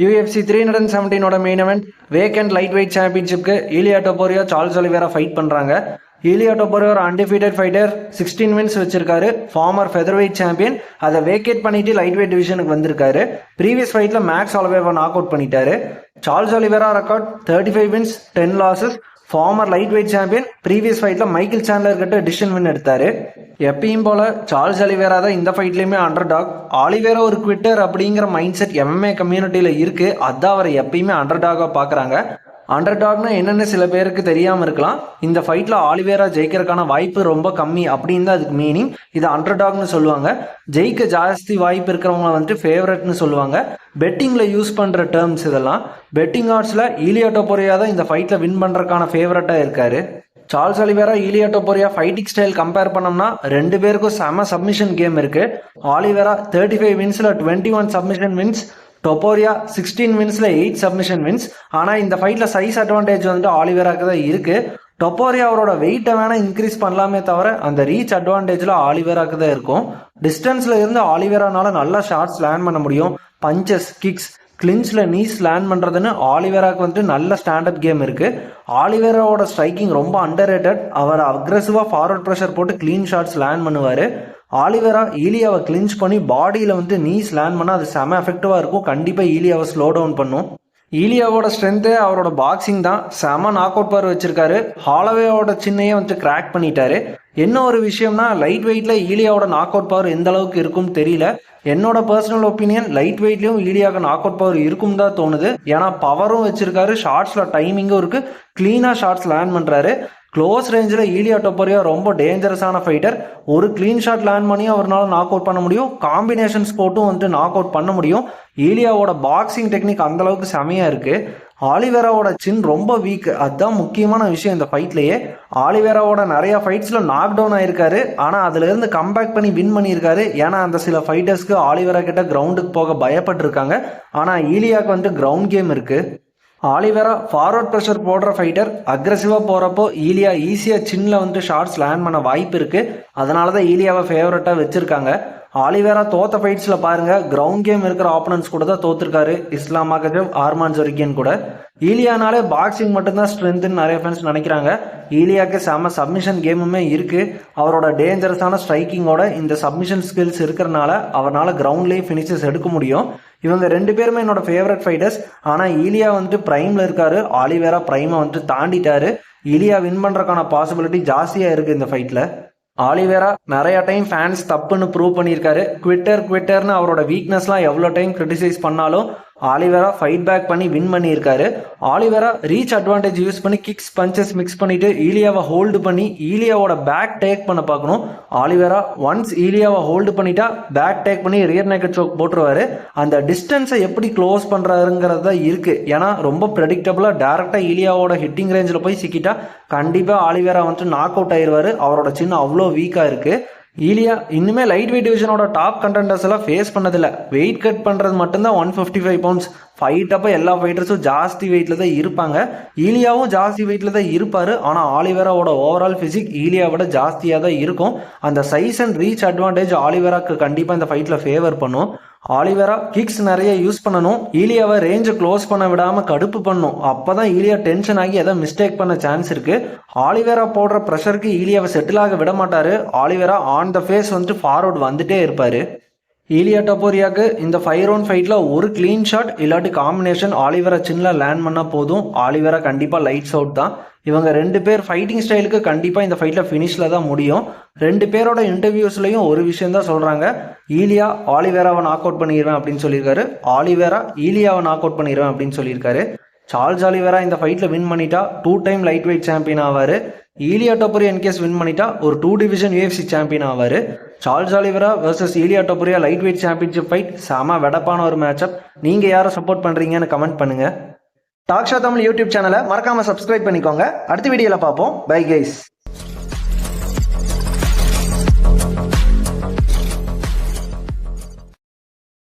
UFC 317 main event vacant light weight சாம்பியன்ஷிப்க்கு Ilia Topuria Charles Oliveira fight பண்ணுறாங்க. Ilia Topuria ஒரு undefeated fighter, 16 wins வச்சிருக்காரு. Former feather weight champion. அதை vacate பண்ணிட்டு light weight டிவிஷனுக்கு வந்திருக்காரு. ப்ரீவியஸ் ஃபைட்டில் மேக்ஸ் ஆலிவேரா நாக் அவுட் பண்ணிட்டாரு. Charles Oliveira record 35 wins 10 losses. Former light weight champion. Previous ஃபைட்டில் மைக்கேல் சாண்ட்லர் கிட்ட டிசிஷன் வின் எடுத்தாரு. எப்பயும் போல சார்ல்ஸ் ஒலிவேரா தான் இந்த ஃபைட்லையுமே அண்டர் டாக். ஆலிவேரா ஒரு குவிட்டர் அப்படிங்கிற மைண்ட் செட் MMA கம்யூனிட்டியில் இருக்கு. அதான் அவரை எப்பயுமே அண்டர் டாகாக பார்க்குறாங்க. அண்டர் டாக்னா என்னென்னு சில பேருக்கு தெரியாமல் இருக்கலாம். இந்த ஃபைட்டில் ஆலிவேரா ஜெயிக்கிறதுக்கான வாய்ப்பு ரொம்ப கம்மி அப்படின்னு தான் அதுக்கு மீனிங். இது அண்டர் டாக்னு சொல்லுவாங்க. ஜெயிக்க ஜாஸ்தி வாய்ப்பு இருக்கிறவங்க வந்துட்டு ஃபேவரட்னு சொல்லுவாங்க. பெட்டிங்கில் யூஸ் பண்ணுற டேர்ம்ஸ் இதெல்லாம். பெட்டிங் ஆர்ட்ஸில் இலியா டொபோரியா தான் இந்த ஃபைட்டில் வின் பண்ணுறதுக்கான ஃபேவரட்டாக இருக்காரு. Charles Oliveira Ilia Topuria fighting style compare பண்ணோம்னா ரெண்டு பேருக்கும் செம சப்மிஷன் கேம் இருக்கு. ஆலிவேரா 35 வின்ஸில் 21 சப்மிஷன் வின்ஸ். டொபோரியா 16 வின்ஸில் 8 சப்மிஷன் வின்ஸ். ஆனால் இந்த ஃபைட்டில் சைஸ் அட்வான்டேஜ் வந்துட்டு ஆலிவேராக்கு தான் இருக்குது. டொபோரியா அவரோட வெயிட்டை வேணால் இன்க்ரீஸ் பண்ணலாமே தவிர அந்த ரீச் அட்வான்டேஜில் ஆலிவேராக்கு தான் இருக்கும். டிஸ்டன்ஸில் இருந்து ஆலிவேரானால நல்லா ஷாட்ஸ் லேண்ட் பண்ண முடியும். பஞ்சஸ், கிக்ஸ், கிளின்ச்சில் நீஸ் லேண்ட் பண்ணுறதுன்னு ஆலிவேராக்கு வந்துட்டு நல்ல ஸ்டாண்டப் கேம் இருக்குது. ஆலிவேராவோட ஸ்ட்ரைக்கிங் ரொம்ப அண்டர் ரேட்டட். அவர் அக்ரெசிவாக ஃபார்வர்ட் ப்ரெஷர் போட்டு க்ளீன் ஷாட்ஸ் லேண்ட் பண்ணுவார். ஆலிவேரா ஈலியாவை கிளின்ச் பண்ணி பாடியில் வந்து நீஸ் லேண்ட் பண்ணால் அது செம எஃபெக்டிவாக இருக்கும். கண்டிப்பாக ஈலியாவை ஸ்லோ டவுன் பண்ணும். ஈலியாவோட ஸ்ட்ரென்த்து அவரோட பாக்ஸிங் தான். செம நாக் அவுட் பவர் வச்சிருக்காரு. ஹாலோவேவோட சின்னையே வந்து கிராக் பண்ணிட்டாரு. என்ன ஒரு விஷயம்னா லைட் வெயிட்ல ஈலியாவோட நாக் அவுட் பவர் எந்த அளவுக்கு இருக்கும்னு தெரியல. என்னோட பர்சனல் ஒப்பீனியன் லைட் வெயிட்லயும் ஈலியாவுக்கு நாக் அவுட் பவர் இருக்கும் தான் தோணுது. ஏன்னா பவரும் வச்சிருக்காரு, ஷார்ட்ஸ்ல டைமிங்கும் இருக்கு, கிளீனா ஷார்ட்ஸ் லேண்ட் பண்றாரு. க்ளோஸ் ரேஞ்சில் இலியா டொபோரியா ரொம்ப டேஞ்சரஸான ஃபைட்டர். ஒரு க்ளீன் ஷாட் லேண்ட் பண்ணி அவரால் நாக் அவுட் பண்ண முடியும். காம்பினேஷன் ஸ்போர்ட்டும் வந்துட்டு நாக் அவுட் பண்ண முடியும். ஈலியாவோட பாக்ஸிங் டெக்னிக் அந்தளவுக்கு செமையாக இருக்குது. ஆலிவேராவோட சின் ரொம்ப வீக். அதுதான் முக்கியமான விஷயம் இந்த ஃபைட்லேயே. ஆலிவேராவோட நிறையா ஃபைட்ஸில் நாக் டவுன் ஆயிருக்காரு. ஆனால் அதுலேருந்து கம்பேக் பண்ணி வின் பண்ணியிருக்காரு. ஏன்னா அந்த சில ஃபைட்டர்ஸ்க்கு ஆலிவேரா கிட்ட கிரவுண்டுக்கு போக பயப்பட்டிருக்காங்க. ஆனால் ஈலியாவுக்கு வந்துட்டு கிரவுண்ட் கேம் இருக்குது. ஆலிவேரா ஃபார்வர்ட் ப்ரெஷர் போடுற ஃபைட்டர். அக்ரெசிவாக போகிறப்போ ஈலியா ஈஸியாக சின்னில் வந்துட்டு ஷார்ட்ஸ் லேண்ட் பண்ண வாய்ப்பு இருக்குது. அதனால தான் ஈலியாவை ஃபேவரட்டாக வச்சுருக்காங்க. ஆலிவேரா தோத்த ஃபைட்ஸில் பாருங்கள், கிரவுண்ட் கேம் இருக்கிற ஆப்பனன்ஸ் கூட தான் தோத்துருக்காரு. இஸ்லாம் மகஜவ், ஆர்மான் ஜொரிகியன் கூட. ஈலியானாலே பாக்ஸிங் மட்டும்தான் ஸ்ட்ரென்த்துன்னு நிறைய ஃபேன்ஸ் நினைக்கிறாங்க. ஈலியாவுக்கு செம்ம சப்மிஷன் கேமுமே இருக்குது. அவரோட டேஞ்சரஸான ஸ்ட்ரைக்கிங்கோட இந்த சப்மிஷன் ஸ்கில்ஸ் இருக்கிறனால அவரால் கிரவுண்ட்லேயே ஃபினிஷஸ் எடுக்க முடியும். இவங்க ரெண்டு பேருமே என்னோட ஃபேவரட் ஃபைட்டர்ஸ். ஆனால் ஈலியா வந்துட்டு ப்ரைமில் இருக்காரு. ஆலிவேரா ப்ரைமை வந்துட்டு தாண்டிட்டாரு. ஈலியா வின் பண்ணுறதுக்கான பாசிபிலிட்டி ஜாஸ்தியாக இருக்குது இந்த ஃபைட்டில். ஆலிவேரா நிறைய டைம் ஃபேன்ஸ் தப்புன்னு ப்ரூவ் பண்ணியிருக்காரு. ட்விட்டர்னு அவரோட வீக்னஸ்லாம் எவ்வளோ டைம் கிரிட்டிசைஸ் பண்ணாலும் ஆலிவேரா ஃபைட் பேக் பண்ணி வின் பண்ணியிருக்காரு. ஆலிவேரா ரீச் அட்வான்டேஜ் யூஸ் பண்ணி கிக்ஸ், பஞ்சஸ் மிக்ஸ் பண்ணிட்டு ஈலியாவை ஹோல்டு பண்ணி ஈலியாவோட பேக் டேக் பண்ண பார்க்கணும். ஆலிவேரா ஒன்ஸ் ஈலியாவை ஹோல்டு பண்ணிட்டா பேக் டேக் பண்ணி ரியர் நேக்கட் சோக் போட்டுருவாரு. அந்த டிஸ்டன்ஸை எப்படி க்ளோஸ் பண்ணுறாருங்கிறது தான் இருக்குது. ஏன்னா ரொம்ப ப்ரெடிக்டபுளாக டேரெக்டாக ஈலியாவோட ஹிட்டிங் ரேஞ்சில் போய் சிக்கிட்டா கண்டிப்பாக ஆலிவேரா வந்துட்டு நாக் அவுட் ஆயிடுவார். அவரோட சின்ன அவ்வளோ வீக்காக இருக்குது. ஈலியா இன்னுமே லைட் வெயிட் டிவிஷனோட டாப் கண்டெண்டர்ஸ் எல்லாம் ஃபேஸ் பண்ணதில்லை. வெயிட் கட் பண்ணுறது மட்டும்தான் 155 பவுண்ட்ஸ். ஃபைட் அப்போ எல்லா ஃபைட்டர்ஸும் ஜாஸ்தி வெயிட்டில் தான் இருப்பாங்க. ஈலியாவும் ஜாஸ்தி வெயிட்டில் தான் இருப்பார். ஆனால் ஆலிவேராவோட ஓவரால் ஃபிசிக் ஈலியாவோட ஜாஸ்தியாக தான் இருக்கும். அந்த சைஸ் அண்ட் ரீச் அட்வான்டேஜ் ஆலிவேராக்கு கண்டிப்பாக இந்த ஃபைட்டில் ஃபேவர் பண்ணும். ஆலிவேரா கிக்ஸ் நிறைய யூஸ் பண்ணணும். ஈலியாவை ரேஞ்சை க்ளோஸ் பண்ண விடாமல் கடுப்பு பண்ணணும். அப்போ தான் ஈலியா டென்ஷன் ஆகி எதாவது மிஸ்டேக் பண்ண சான்ஸ் இருக்குது. ஆலிவேரா போடுற ப்ரெஷருக்கு ஈலியாவை செட்டில் ஆக விட மாட்டார். ஆலிவேரா ஆன் த ஃபேஸ் வந்துட்டு ஃபார்வர்ட் வந்துட்டே இருப்பார். ஈலியா டொபோரியாவுக்கு இந்த 5 ரவுண்ட் ஃபைட்டில் ஒரு க்ளீன் ஷாட் இல்லாட்டி காம்பினேஷன் ஆலிவேரா சின்னில் லேண்ட் பண்ணால் போதும். ஆலிவேரா கண்டிப்பாக லைட்ஸ் அவுட் தான். இவங்க ரெண்டு பேர் ஃபைட்டிங் ஸ்டைலுக்கு கண்டிப்பாக இந்த ஃபைட்டில் ஃபினிஷில் தான் முடியும். ரெண்டு பேரோட இன்டர்வியூஸ்லையும் ஒரு விஷயம் தான் சொல்கிறாங்க. ஈலியா ஆலிவேராவை நாக் அவுட் பண்ணிடுவேன் அப்படின்னு சொல்லியிருக்காரு. ஆலிவேரா ஈலியாவை நாக் அவுட் பண்ணிடுவேன் அப்படின்னு சொல்லியிருக்காரு. சார்ல்ஸ் ஒலிவேரா இந்த ஃபைட்டில் வின் பண்ணிட்டா 2 டைம் லைட் வெயிட் சாம்பியன் ஆவார். ஈலியா டொபோரியா இன்கேஸ் வின் பண்ணிட்டா ஒரு 2 டிவிஷன் UFC சாம்பியன் ஆவார். Charles Oliveira versus Ilia Topuria light weight championship fight செம வெடப்பான ஒரு மேட்சப். நீங்கள் யாரை சப்போர்ட் பண்ணுறீங்கன்னு கமெண்ட் பண்ணுங்கள். டாக் ஷோ தமிழ் யூடியூப் சேனலை மறக்காமல் சப்ஸ்கிரைப் பண்ணிக்கோங்க. அடுத்த வீடியோவில் பார்ப்போம். Bye guys.